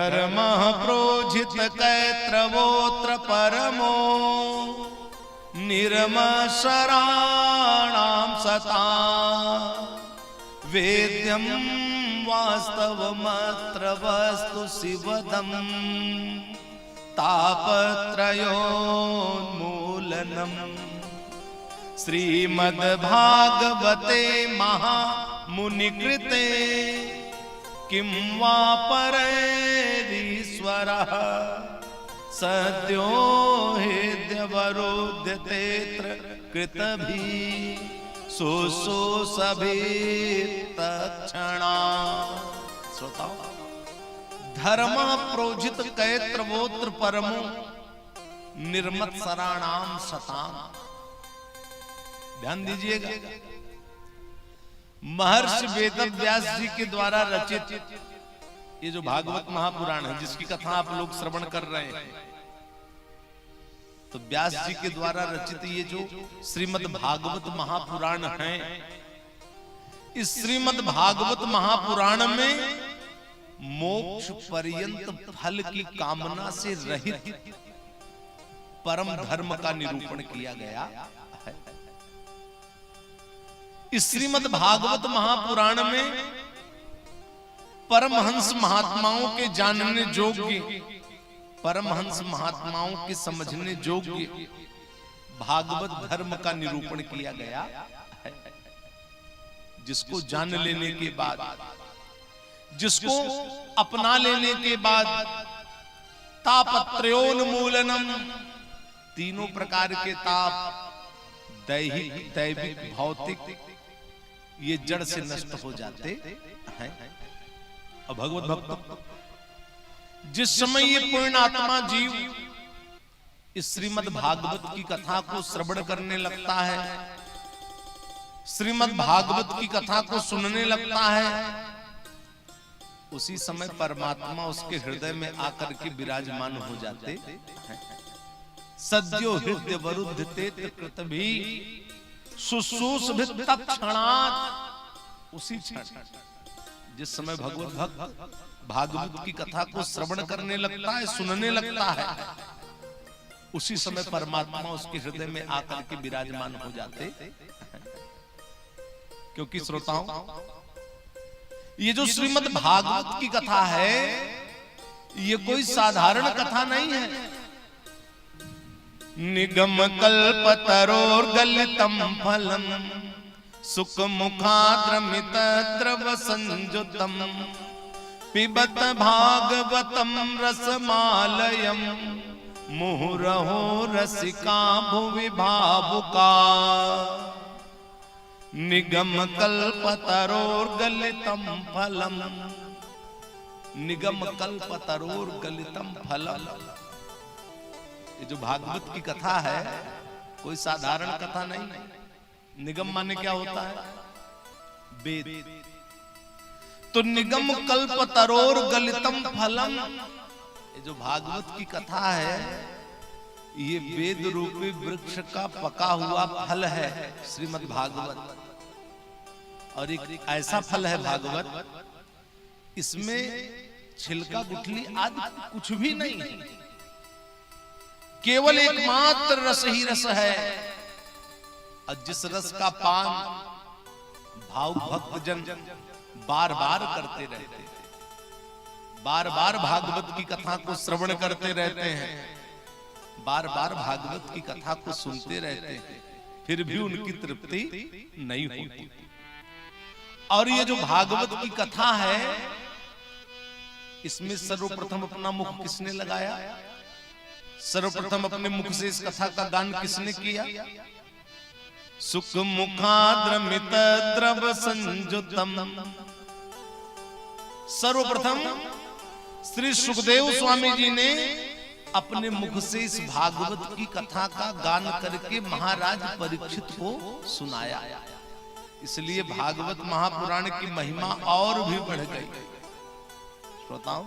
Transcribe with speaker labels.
Speaker 1: धर्म प्रोजित कैत्रवोत्र परमो निर्मशराणां सता वेद्यं वास्तवमत्र वस्तु शिवदम् तापत्रयोन्मूलनम् श्रीमद्भागवते महामुनिकृते किं वा परैरीश्वरः सद्यो हेद्यवरुध्यतेऽत्र कृतभिः सुशोषभिस्तत्क्षणा। श्रोताओ, धर्म प्रोजित कैत्रवोत्र परमो निर्मत्सराणाम सताम। ध्यान दीजिएगा, महर्षि वेदव्यास जी के द्वारा रचित ये जो भागवत महापुराण है, जिसकी कथा आप लोग श्रवण कर रहे हैं, तो व्यास जी के द्वारा रचित ये जो श्रीमद् भागवत महापुराण है, इस श्रीमद् भागवत महापुराण में मोक्ष पर्यंत फल की कामना से रहित परम धर्म का निरूपण किया गया है। इस श्रीमद् भागवत महापुराण में परमहंस महात्माओं के जानने योग्य, परमहंस महात्माओं के समझने योग्य भागवत धर्म का निरूपण किया गया है, जिसको जान लेने के बाद, जिसको अपना लेने के बाद तापत्रयोन्मूलनम, तीनों प्रकार के ताप, दैहिक, दैविक, भौतिक, ये जड़ से नष्ट हो जाते हैं। और भगवत भक्त जिस समय ये पूर्ण आत्मा जीव इस श्रीमद् भागवत की कथा को श्रवण करने लगता है, श्रीमद् भागवत की कथा को सुनने लगता है, उसी समय परमात्मा उसके हृदय में आकर के विराजमान हो जाते हैं। सद्यो हृदय वरुध्यतेऽत्र कृतभिः शुश्रूषभिस्तत्क्षणात्। उसी क्षण जिस समय भगवत भक्त भागवत की कथा को श्रवण करने लगता है, सुनने लगता है, उसी समय परमात्मा उसके हृदय में आकर के विराजमान हो जाते। क्योंकि श्रोताओं, ये जो श्रीमद् भागवत की कथा है, ये कोई साधारण कथा नहीं है। निगम कल्पतरोर्गलितं फलम सुख मुखाद्रमित द्रव संजुतम पिबत भागवतम रसमालयम मुहुरहो रसिका भुवि भावुका। निगम कल्पतरोर्गलितं फलम, निगम कल्पतरोर्गलितं फलम। ये जो भागवत की कथा है, कोई साधारण कथा नहीं। निगम माने क्या होता है? वेद। तो निगम कल्पतरोर्गलितं फलम, ये जो भागवत की कथा है, ये वेद रूपी वृक्ष का पका हुआ फल है श्रीमद् भागवत। और एक ऐसा फल है भागवत, इसमें छिलका गुठली आदि कुछ भी नहीं है, केवल एकमात्र रस ही रस है। और जिस रस का पान भावुक भक्तजन बार बार करते रहते हैं, बार बार भागवत की कथा को श्रवण करते रहते हैं, बार बार भागवत की कथा को सुनते रहते हैं, फिर भी उनकी तृप्ति नहीं होती। और ये जो भागवत की कथा है, इसमें सर्वप्रथम अपना मुख किसने लगाया? सर्वप्रथम अपने मुख से इस कथा का गान किसने किया? सुख मुखाद्रमित द्रव संजुतम। सर्वप्रथम श्री सुखदेव स्वामी जी ने अपने मुख से इस भागवत की कथा का गान करके महाराज परीक्षित को सुनाया। इसलिए भागवत महापुराण की महिमा और भी बढ़ गई। श्रोताओं,